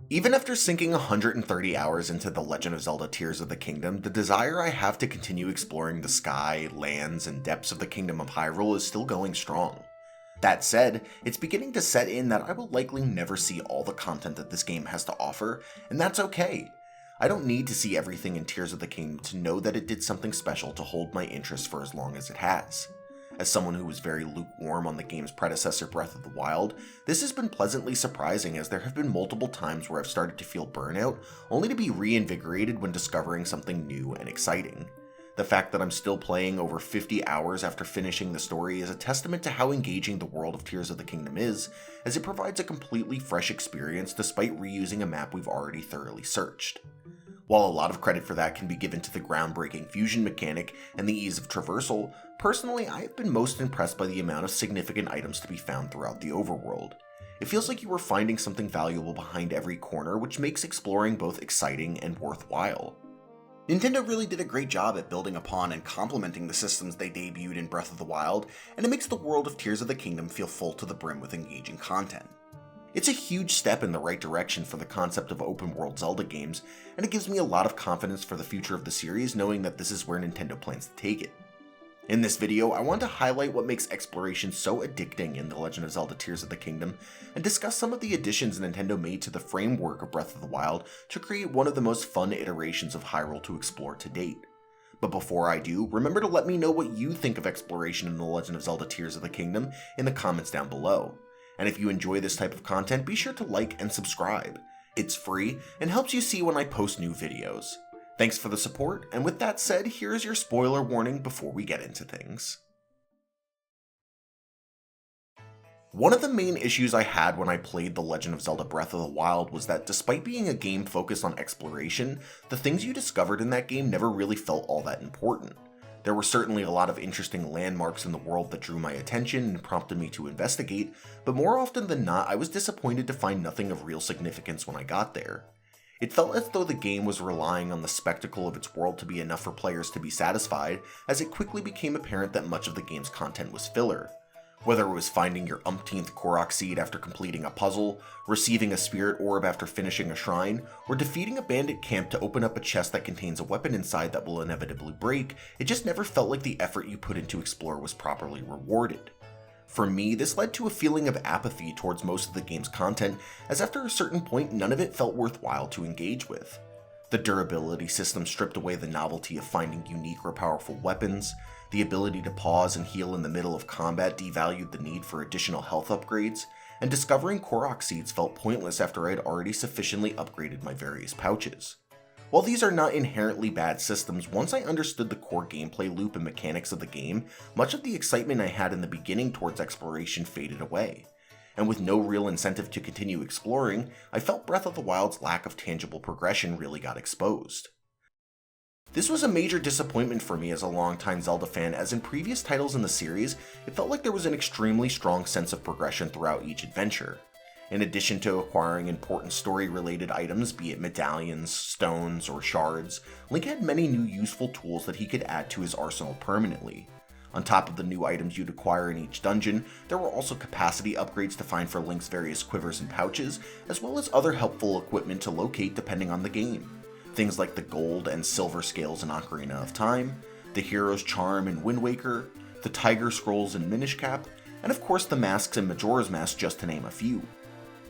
Even after sinking 130 hours into The Legend of Zelda Tears of the Kingdom, the desire I have to continue exploring the sky, lands, and depths of the Kingdom of Hyrule is still going strong. That said, it's beginning to set in that I will likely never see all the content that this game has to offer, and that's okay. I don't need to see everything in Tears of the Kingdom to know that it did something special to hold my interest for as long as it has. As someone who was very lukewarm on the game's predecessor Breath of the Wild, this has been pleasantly surprising as there have been multiple times where I've started to feel burnout, only to be reinvigorated when discovering something new and exciting. The fact that I'm still playing over 50 hours after finishing the story is a testament to how engaging the world of Tears of the Kingdom is, as it provides a completely fresh experience despite reusing a map we've already thoroughly searched. While a lot of credit for that can be given to the groundbreaking fusion mechanic and the ease of traversal, personally I have been most impressed by the amount of significant items to be found throughout the overworld. It feels like you are finding something valuable behind every corner, which makes exploring both exciting and worthwhile. Nintendo really did a great job at building upon and complementing the systems they debuted in Breath of the Wild, and it makes the world of Tears of the Kingdom feel full to the brim with engaging content. It's a huge step in the right direction for the concept of open world Zelda games, and it gives me a lot of confidence for the future of the series knowing that this is where Nintendo plans to take it. In this video, I want to highlight what makes exploration so addicting in The Legend of Zelda Tears of the Kingdom, and discuss some of the additions Nintendo made to the framework of Breath of the Wild to create one of the most fun iterations of Hyrule to explore to date. But before I do, remember to let me know what you think of exploration in The Legend of Zelda Tears of the Kingdom in the comments down below. And if you enjoy this type of content, be sure to like and subscribe. It's free and helps you see when I post new videos. Thanks for the support, and with that said, here's your spoiler warning before we get into things. One of the main issues I had when I played The Legend of Zelda Breath of the Wild was that despite being a game focused on exploration, the things you discovered in that game never really felt all that important. There were certainly a lot of interesting landmarks in the world that drew my attention and prompted me to investigate, but more often than not I was disappointed to find nothing of real significance when I got there. It felt as though the game was relying on the spectacle of its world to be enough for players to be satisfied, as it quickly became apparent that much of the game's content was filler. Whether it was finding your umpteenth Korok seed after completing a puzzle, receiving a spirit orb after finishing a shrine, or defeating a bandit camp to open up a chest that contains a weapon inside that will inevitably break, it just never felt like the effort you put in to explore was properly rewarded. For me, this led to a feeling of apathy towards most of the game's content, as after a certain point none of it felt worthwhile to engage with. The durability system stripped away the novelty of finding unique or powerful weapons, the ability to pause and heal in the middle of combat devalued the need for additional health upgrades, and discovering Korok seeds felt pointless after I had already sufficiently upgraded my various pouches. While these are not inherently bad systems, once I understood the core gameplay loop and mechanics of the game, much of the excitement I had in the beginning towards exploration faded away. And with no real incentive to continue exploring, I felt Breath of the Wild's lack of tangible progression really got exposed. This was a major disappointment for me as a longtime Zelda fan, as in previous titles in the series, it felt like there was an extremely strong sense of progression throughout each adventure. In addition to acquiring important story-related items, be it medallions, stones, or shards, Link had many new useful tools that he could add to his arsenal permanently. On top of the new items you'd acquire in each dungeon, there were also capacity upgrades to find for Link's various quivers and pouches, as well as other helpful equipment to locate depending on the game. Things like the gold and silver scales in Ocarina of Time, the Hero's Charm in Wind Waker, the Tiger Scrolls in Minish Cap, and of course the masks in Majora's Mask, just to name a few.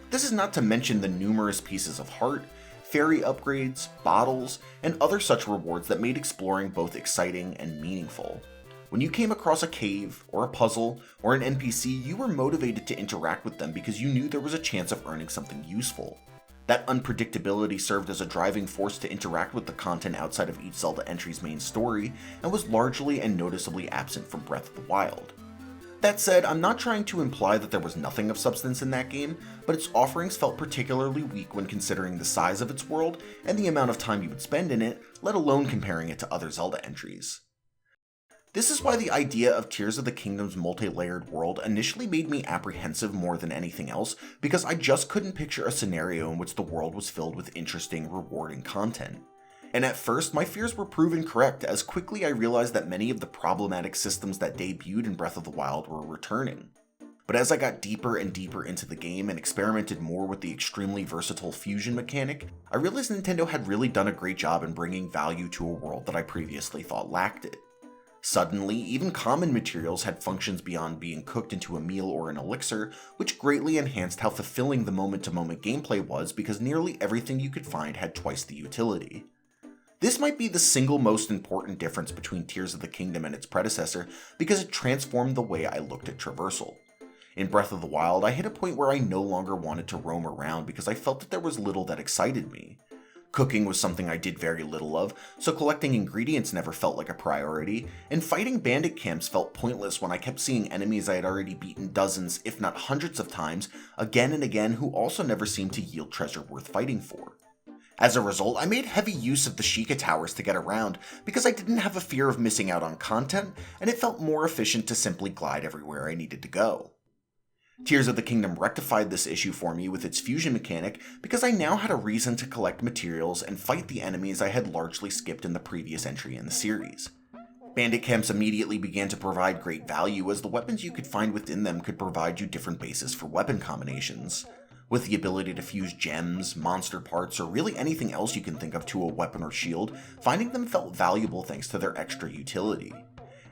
This is not to mention the numerous pieces of heart, fairy upgrades, bottles, and other such rewards that made exploring both exciting and meaningful. When you came across a cave, or a puzzle, or an NPC, you were motivated to interact with them because you knew there was a chance of earning something useful. That unpredictability served as a driving force to interact with the content outside of each Zelda entry's main story, and was largely and noticeably absent from Breath of the Wild. That said, I'm not trying to imply that there was nothing of substance in that game, but its offerings felt particularly weak when considering the size of its world and the amount of time you would spend in it, let alone comparing it to other Zelda entries. This is why the idea of Tears of the Kingdom's multi-layered world initially made me apprehensive more than anything else, because I just couldn't picture a scenario in which the world was filled with interesting, rewarding content. And at first, my fears were proven correct, as quickly I realized that many of the problematic systems that debuted in Breath of the Wild were returning. But as I got deeper and deeper into the game and experimented more with the extremely versatile fusion mechanic, I realized Nintendo had really done a great job in bringing value to a world that I previously thought lacked it. Suddenly, even common materials had functions beyond being cooked into a meal or an elixir, which greatly enhanced how fulfilling the moment-to-moment gameplay was because nearly everything you could find had twice the utility. This might be the single most important difference between Tears of the Kingdom and its predecessor because it transformed the way I looked at traversal. In Breath of the Wild, I hit a point where I no longer wanted to roam around because I felt that there was little that excited me. Cooking was something I did very little of, so collecting ingredients never felt like a priority, and fighting bandit camps felt pointless when I kept seeing enemies I had already beaten dozens, if not hundreds of times, again and again who also never seemed to yield treasure worth fighting for. As a result, I made heavy use of the Sheikah Towers to get around because I didn't have a fear of missing out on content, and it felt more efficient to simply glide everywhere I needed to go. Tears of the Kingdom rectified this issue for me with its fusion mechanic because I now had a reason to collect materials and fight the enemies I had largely skipped in the previous entry in the series. Bandit camps immediately began to provide great value as the weapons you could find within them could provide you different bases for weapon combinations. With the ability to fuse gems, monster parts, or really anything else you can think of to a weapon or shield, finding them felt valuable thanks to their extra utility.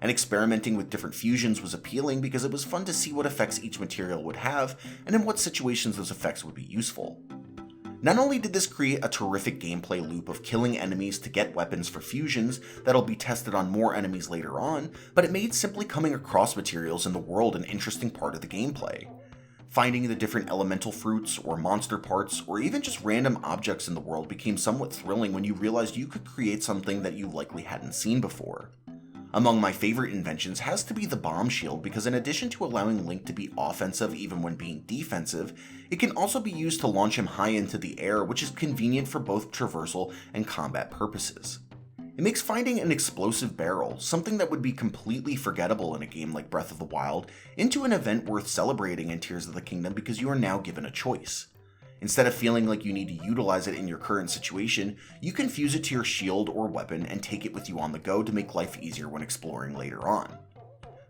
And experimenting with different fusions was appealing because it was fun to see what effects each material would have and in what situations those effects would be useful. Not only did this create a terrific gameplay loop of killing enemies to get weapons for fusions that'll be tested on more enemies later on, but it made simply coming across materials in the world an interesting part of the gameplay. Finding the different elemental fruits, or monster parts, or even just random objects in the world became somewhat thrilling when you realized you could create something that you likely hadn't seen before. Among my favorite inventions has to be the bomb shield because in addition to allowing Link to be offensive even when being defensive, it can also be used to launch him high into the air, which is convenient for both traversal and combat purposes. It makes finding an explosive barrel, something that would be completely forgettable in a game like Breath of the Wild, into an event worth celebrating in Tears of the Kingdom because you are now given a choice. Instead of feeling like you need to utilize it in your current situation, you can fuse it to your shield or weapon and take it with you on the go to make life easier when exploring later on.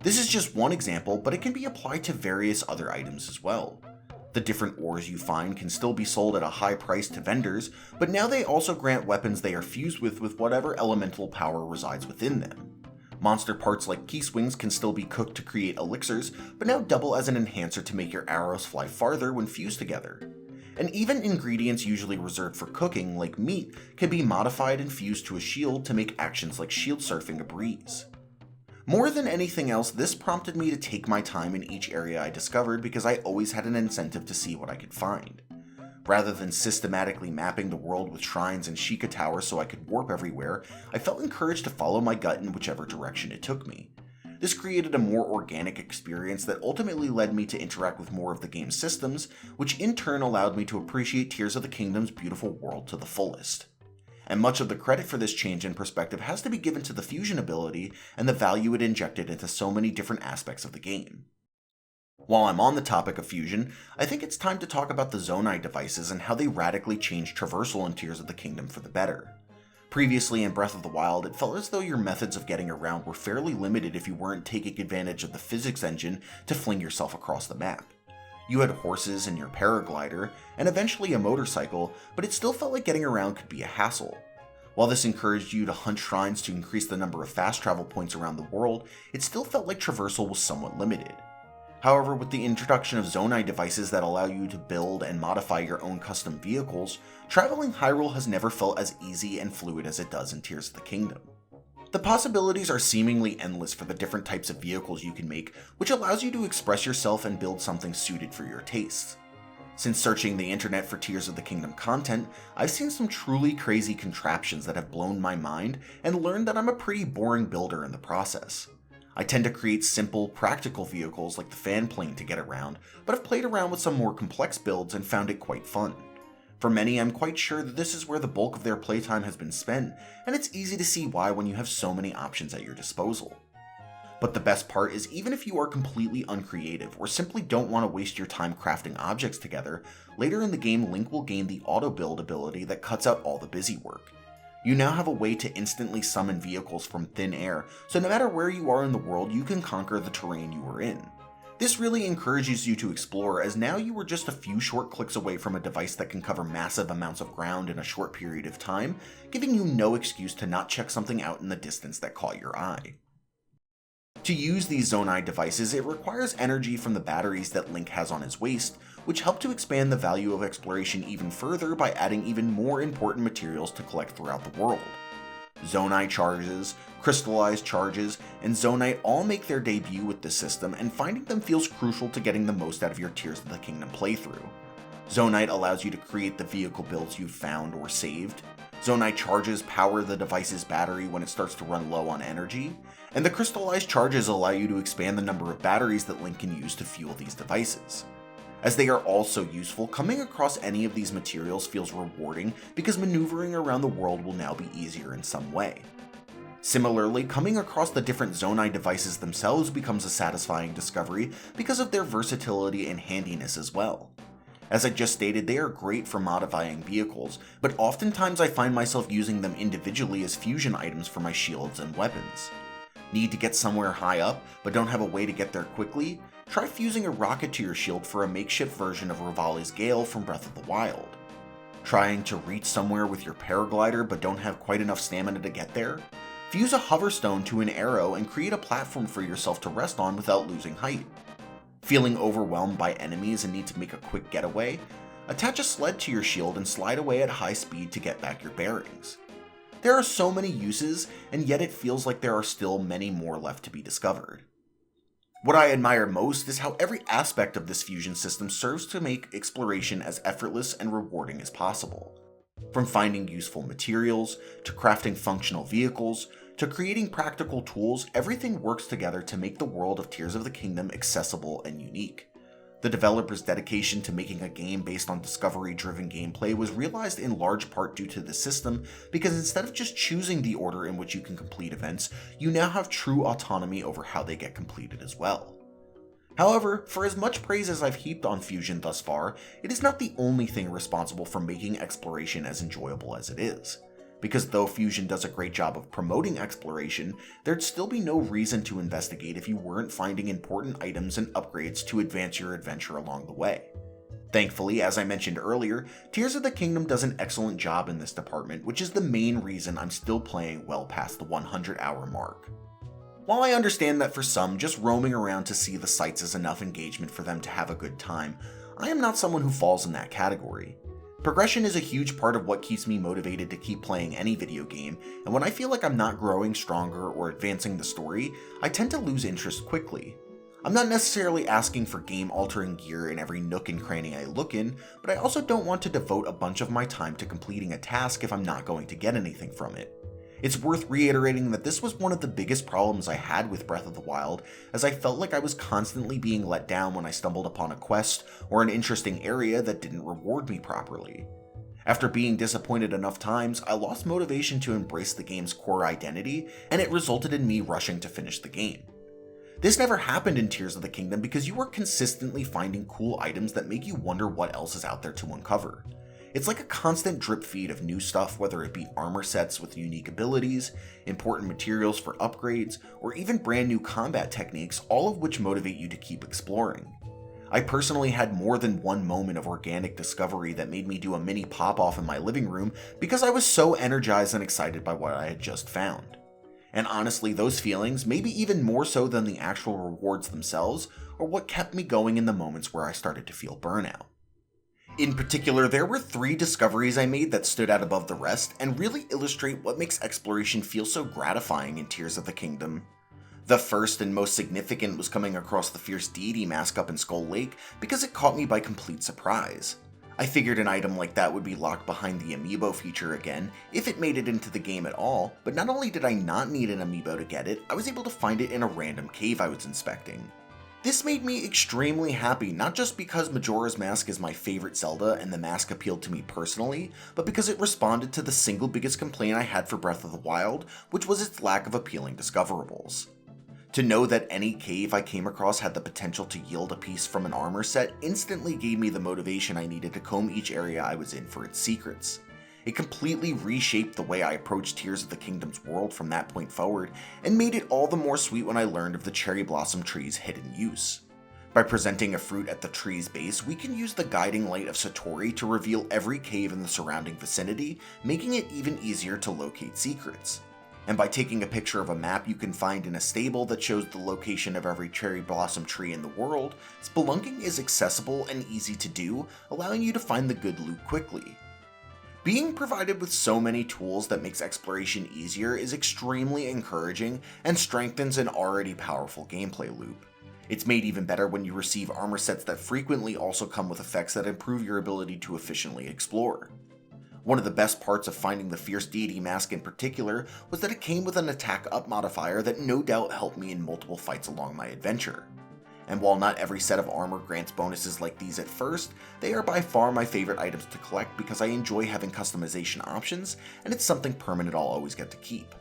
This is just one example, but it can be applied to various other items as well. The different ores you find can still be sold at a high price to vendors, but now they also grant weapons they are fused with whatever elemental power resides within them. Monster parts like key swings can still be cooked to create elixirs, but now double as an enhancer to make your arrows fly farther when fused together. And even ingredients usually reserved for cooking, like meat, can be modified and fused to a shield to make actions like shield surfing a breeze. More than anything else, this prompted me to take my time in each area I discovered because I always had an incentive to see what I could find. Rather than systematically mapping the world with shrines and Sheikah Towers so I could warp everywhere, I felt encouraged to follow my gut in whichever direction it took me. This created a more organic experience that ultimately led me to interact with more of the game's systems, which in turn allowed me to appreciate Tears of the Kingdom's beautiful world to the fullest. And much of the credit for this change in perspective has to be given to the fusion ability and the value it injected into so many different aspects of the game. While I'm on the topic of fusion, I think it's time to talk about the Zonai devices and how they radically changed traversal in Tears of the Kingdom for the better. Previously in Breath of the Wild, it felt as though your methods of getting around were fairly limited if you weren't taking advantage of the physics engine to fling yourself across the map. You had horses and your paraglider, and eventually a motorcycle, but it still felt like getting around could be a hassle. While this encouraged you to hunt shrines to increase the number of fast travel points around the world, it still felt like traversal was somewhat limited. However, with the introduction of Zonai devices that allow you to build and modify your own custom vehicles, traveling Hyrule has never felt as easy and fluid as it does in Tears of the Kingdom. The possibilities are seemingly endless for the different types of vehicles you can make, which allows you to express yourself and build something suited for your tastes. Since searching the internet for Tears of the Kingdom content, I've seen some truly crazy contraptions that have blown my mind and learned that I'm a pretty boring builder in the process. I tend to create simple, practical vehicles like the fan plane to get around, but I've played around with some more complex builds and found it quite fun. For many, I'm quite sure that this is where the bulk of their playtime has been spent, and it's easy to see why when you have so many options at your disposal. But the best part is even if you are completely uncreative or simply don't want to waste your time crafting objects together, later in the game Link will gain the auto-build ability that cuts out all the busy work. You now have a way to instantly summon vehicles from thin air, so no matter where you are in the world, you can conquer the terrain you are in. This really encourages you to explore, as now you are just a few short clicks away from a device that can cover massive amounts of ground in a short period of time, giving you no excuse to not check something out in the distance that caught your eye. To use these Zonai devices, it requires energy from the batteries that Link has on his waist, which help to expand the value of exploration even further by adding even more important materials to collect throughout the world. Zonai charges, crystallized charges, and Zonite all make their debut with this system, and finding them feels crucial to getting the most out of your Tears of the Kingdom playthrough. Zonite allows you to create the vehicle builds you've found or saved. Zonite charges power the device's battery when it starts to run low on energy, and the crystallized charges allow you to expand the number of batteries that Link can use to fuel these devices. As they are all so useful, coming across any of these materials feels rewarding because maneuvering around the world will now be easier in some way. Similarly, coming across the different Zonai devices themselves becomes a satisfying discovery because of their versatility and handiness as well. As I just stated, they are great for modifying vehicles, but oftentimes I find myself using them individually as fusion items for my shields and weapons. Need to get somewhere high up, but don't have a way to get there quickly? Try fusing a rocket to your shield for a makeshift version of Revali's Gale from Breath of the Wild. Trying to reach somewhere with your paraglider but don't have quite enough stamina to get there? Fuse a hoverstone to an arrow and create a platform for yourself to rest on without losing height. Feeling overwhelmed by enemies and need to make a quick getaway? Attach a sled to your shield and slide away at high speed to get back your bearings. There are so many uses, and yet it feels like there are still many more left to be discovered. What I admire most is how every aspect of this fusion system serves to make exploration as effortless and rewarding as possible. From finding useful materials, to crafting functional vehicles, to creating practical tools, everything works together to make the world of Tears of the Kingdom accessible and unique. The developer's dedication to making a game based on discovery-driven gameplay was realized in large part due to the system, because instead of just choosing the order in which you can complete events, you now have true autonomy over how they get completed as well. However, for as much praise as I've heaped on Fusion thus far, it is not the only thing responsible for making exploration as enjoyable as it is. Because though Fusion does a great job of promoting exploration, there'd still be no reason to investigate if you weren't finding important items and upgrades to advance your adventure along the way. Thankfully, as I mentioned earlier, Tears of the Kingdom does an excellent job in this department, which is the main reason I'm still playing well past the 100-hour mark. While I understand that for some, just roaming around to see the sights is enough engagement for them to have a good time, I am not someone who falls in that category. Progression is a huge part of what keeps me motivated to keep playing any video game, and when I feel like I'm not growing stronger or advancing the story, I tend to lose interest quickly. I'm not necessarily asking for game-altering gear in every nook and cranny I look in, but I also don't want to devote a bunch of my time to completing a task if I'm not going to get anything from it. It's worth reiterating that this was one of the biggest problems I had with Breath of the Wild, as I felt like I was constantly being let down when I stumbled upon a quest or an interesting area that didn't reward me properly. After being disappointed enough times, I lost motivation to embrace the game's core identity, and it resulted in me rushing to finish the game. This never happened in Tears of the Kingdom because you are consistently finding cool items that make you wonder what else is out there to uncover. It's like a constant drip feed of new stuff, whether it be armor sets with unique abilities, important materials for upgrades, or even brand new combat techniques, all of which motivate you to keep exploring. I personally had more than one moment of organic discovery that made me do a mini pop-off in my living room because I was so energized and excited by what I had just found. And honestly, those feelings, maybe even more so than the actual rewards themselves, are what kept me going in the moments where I started to feel burnout. In particular, there were 3 discoveries I made that stood out above the rest and really illustrate what makes exploration feel so gratifying in Tears of the Kingdom. The first and most significant was coming across the Fierce Deity mask up in Skull Lake because it caught me by complete surprise. I figured an item like that would be locked behind the amiibo feature again, if it made it into the game at all, but not only did I not need an amiibo to get it, I was able to find it in a random cave I was inspecting. This made me extremely happy, not just because Majora's Mask is my favorite Zelda and the mask appealed to me personally, but because it responded to the single biggest complaint I had for Breath of the Wild, which was its lack of appealing discoverables. To know that any cave I came across had the potential to yield a piece from an armor set instantly gave me the motivation I needed to comb each area I was in for its secrets. It completely reshaped the way I approached Tears of the Kingdom's world from that point forward, and made it all the more sweet when I learned of the Cherry Blossom Tree's hidden use. By presenting a fruit at the tree's base, we can use the guiding light of Satori to reveal every cave in the surrounding vicinity, making it even easier to locate secrets. And by taking a picture of a map you can find in a stable that shows the location of every cherry blossom tree in the world, spelunking is accessible and easy to do, allowing you to find the good loot quickly. Being provided with so many tools that makes exploration easier is extremely encouraging and strengthens an already powerful gameplay loop. It's made even better when you receive armor sets that frequently also come with effects that improve your ability to efficiently explore. One of the best parts of finding the Fierce Deity mask in particular was that it came with an attack up modifier that no doubt helped me in multiple fights along my adventure. And while not every set of armor grants bonuses like these at first, they are by far my favorite items to collect because I enjoy having customization options, and it's something permanent I'll always get to keep.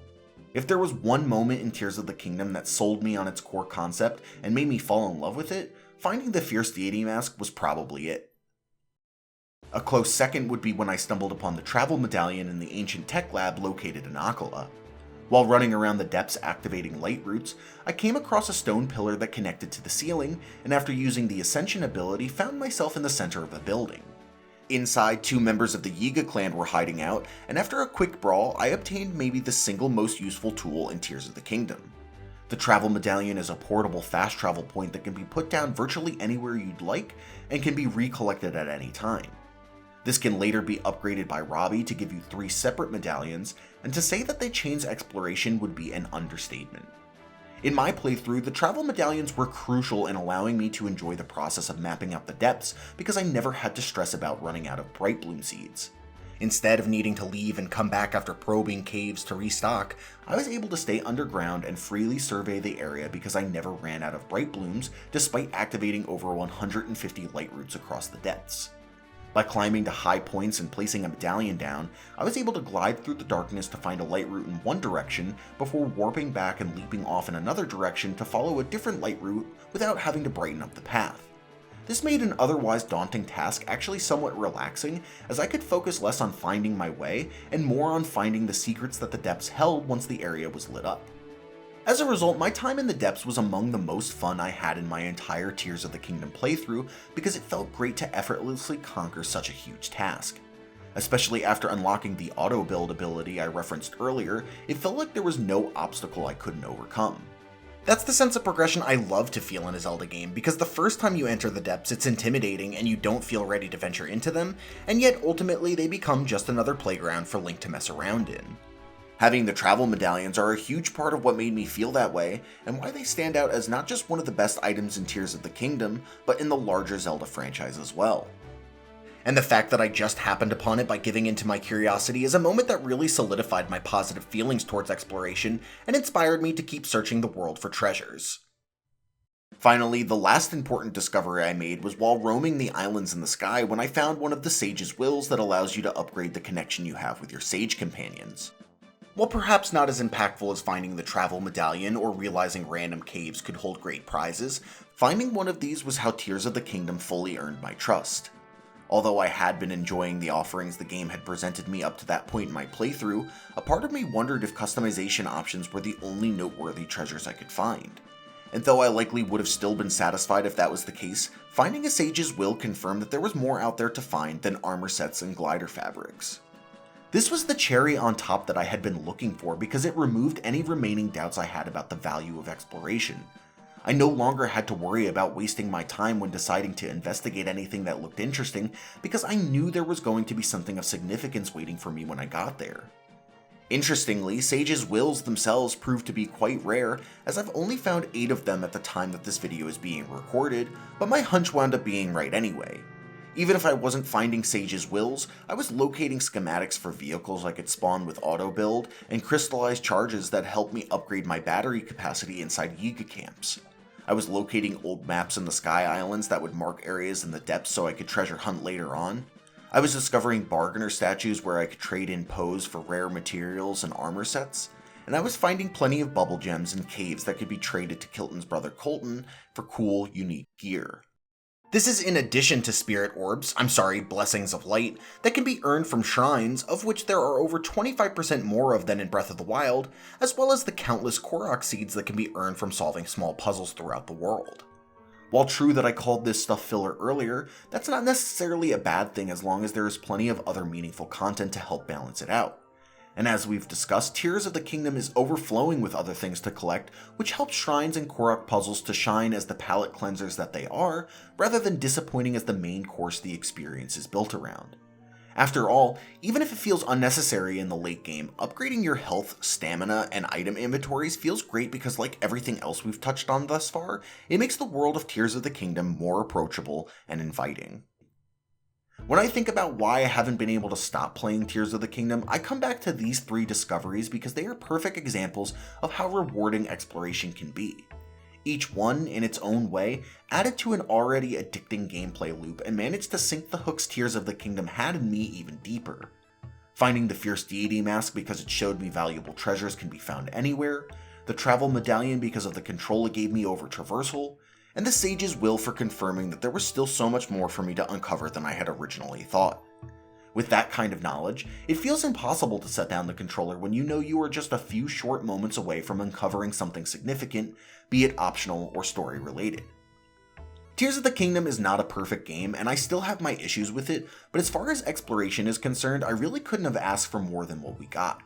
If there was one moment in Tears of the Kingdom that sold me on its core concept and made me fall in love with it, finding the Fierce Deity mask was probably it. A close second would be when I stumbled upon the travel medallion in the ancient tech lab located in Akala. While running around the depths activating light roots, I came across a stone pillar that connected to the ceiling, and after using the Ascension ability, found myself in the center of the building. Inside, 2 members of the Yiga clan were hiding out, and after a quick brawl, I obtained maybe the single most useful tool in Tears of the Kingdom. The travel medallion is a portable fast travel point that can be put down virtually anywhere you'd like, and can be recollected at any time. This can later be upgraded by Robbie to give you 3 separate medallions, and to say that they change exploration would be an understatement. In my playthrough, the travel medallions were crucial in allowing me to enjoy the process of mapping out the depths because I never had to stress about running out of Bright Bloom seeds. Instead of needing to leave and come back after probing caves to restock, I was able to stay underground and freely survey the area because I never ran out of Bright Blooms despite activating over 150 light roots across the depths. By climbing to high points and placing a medallion down, I was able to glide through the darkness to find a light route in one direction before warping back and leaping off in another direction to follow a different light route without having to brighten up the path. This made an otherwise daunting task actually somewhat relaxing, as I could focus less on finding my way and more on finding the secrets that the depths held once the area was lit up. As a result, my time in the depths was among the most fun I had in my entire Tears of the Kingdom playthrough because it felt great to effortlessly conquer such a huge task. Especially after unlocking the auto build ability I referenced earlier, it felt like there was no obstacle I couldn't overcome. That's the sense of progression I love to feel in a Zelda game, because the first time you enter the depths it's intimidating and you don't feel ready to venture into them, and yet ultimately they become just another playground for Link to mess around in. Having the travel medallions are a huge part of what made me feel that way, and why they stand out as not just one of the best items in Tears of the Kingdom, but in the larger Zelda franchise as well. And the fact that I just happened upon it by giving into my curiosity is a moment that really solidified my positive feelings towards exploration and inspired me to keep searching the world for treasures. Finally, the last important discovery I made was while roaming the islands in the sky when I found one of the Sage's Wills that allows you to upgrade the connection you have with your Sage companions. While perhaps not as impactful as finding the travel medallion or realizing random caves could hold great prizes, finding one of these was how Tears of the Kingdom fully earned my trust. Although I had been enjoying the offerings the game had presented me up to that point in my playthrough, a part of me wondered if customization options were the only noteworthy treasures I could find. And though I likely would have still been satisfied if that was the case, finding a Sage's Will confirmed that there was more out there to find than armor sets and glider fabrics. This was the cherry on top that I had been looking for because it removed any remaining doubts I had about the value of exploration. I no longer had to worry about wasting my time when deciding to investigate anything that looked interesting because I knew there was going to be something of significance waiting for me when I got there. Interestingly, Sage's Wills themselves proved to be quite rare, as I've only found 8 of them at the time that this video is being recorded, but my hunch wound up being right anyway. Even if I wasn't finding Sage's Wills, I was locating schematics for vehicles I could spawn with auto build, and crystallized charges that helped me upgrade my battery capacity inside Yiga camps. I was locating old maps in the Sky Islands that would mark areas in the depths so I could treasure hunt later on. I was discovering bargainer statues where I could trade in pose for rare materials and armor sets, and I was finding plenty of bubble gems and caves that could be traded to Kilton's brother Colton for cool, unique gear. This is in addition to blessings of light, that can be earned from shrines, of which there are over 25% more of than in Breath of the Wild, as well as the countless Korok seeds that can be earned from solving small puzzles throughout the world. While true that I called this stuff filler earlier, that's not necessarily a bad thing as long as there is plenty of other meaningful content to help balance it out. And as we've discussed, Tears of the Kingdom is overflowing with other things to collect, which helps shrines and Korok puzzles to shine as the palate cleansers that they are, rather than disappointing as the main course the experience is built around. After all, even if it feels unnecessary in the late game, upgrading your health, stamina, and item inventories feels great because like everything else we've touched on thus far, it makes the world of Tears of the Kingdom more approachable and inviting. When I think about why I haven't been able to stop playing Tears of the Kingdom, I come back to these 3 discoveries because they are perfect examples of how rewarding exploration can be. Each one, in its own way, added to an already addicting gameplay loop and managed to sink the hooks Tears of the Kingdom had in me even deeper. Finding the Fierce Deity Mask because it showed me valuable treasures can be found anywhere, the Travel Medallion because of the control it gave me over traversal, and the Sage's Will for confirming that there was still so much more for me to uncover than I had originally thought. With that kind of knowledge, it feels impossible to set down the controller when you know you are just a few short moments away from uncovering something significant, be it optional or story related. Tears of the Kingdom is not a perfect game, and I still have my issues with it, but as far as exploration is concerned, I really couldn't have asked for more than what we got.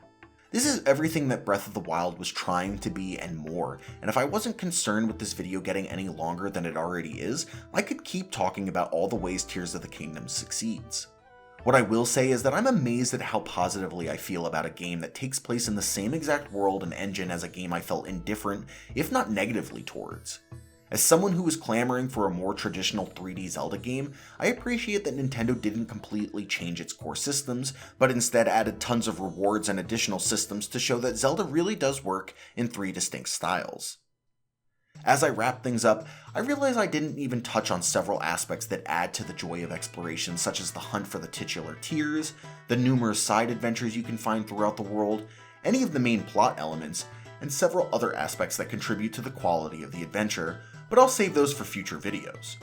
This is everything that Breath of the Wild was trying to be and more, and if I wasn't concerned with this video getting any longer than it already is, I could keep talking about all the ways Tears of the Kingdom succeeds. What I will say is that I'm amazed at how positively I feel about a game that takes place in the same exact world and engine as a game I felt indifferent, if not negatively towards. As someone who was clamoring for a more traditional 3D Zelda game, I appreciate that Nintendo didn't completely change its core systems, but instead added tons of rewards and additional systems to show that Zelda really does work in 3 distinct styles. As I wrap things up, I realize I didn't even touch on several aspects that add to the joy of exploration, such as the hunt for the titular tears, the numerous side adventures you can find throughout the world, any of the main plot elements, and several other aspects that contribute to the quality of the adventure, but I'll save those for future videos.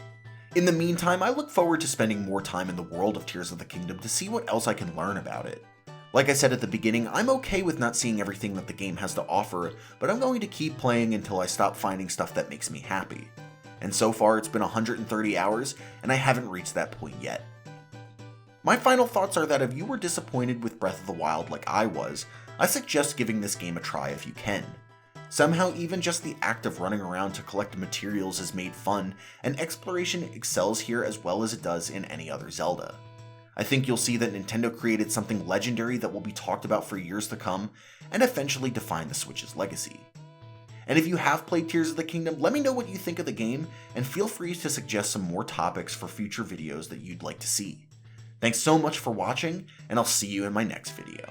In the meantime, I look forward to spending more time in the world of Tears of the Kingdom to see what else I can learn about it. Like I said at the beginning, I'm okay with not seeing everything that the game has to offer, but I'm going to keep playing until I stop finding stuff that makes me happy. And so far it's been 130 hours, and I haven't reached that point yet. My final thoughts are that if you were disappointed with Breath of the Wild like I was, I suggest giving this game a try if you can. Somehow even just the act of running around to collect materials is made fun, and exploration excels here as well as it does in any other Zelda. I think you'll see that Nintendo created something legendary that will be talked about for years to come, and eventually define the Switch's legacy. And if you have played Tears of the Kingdom, let me know what you think of the game, and feel free to suggest some more topics for future videos that you'd like to see. Thanks so much for watching, and I'll see you in my next video.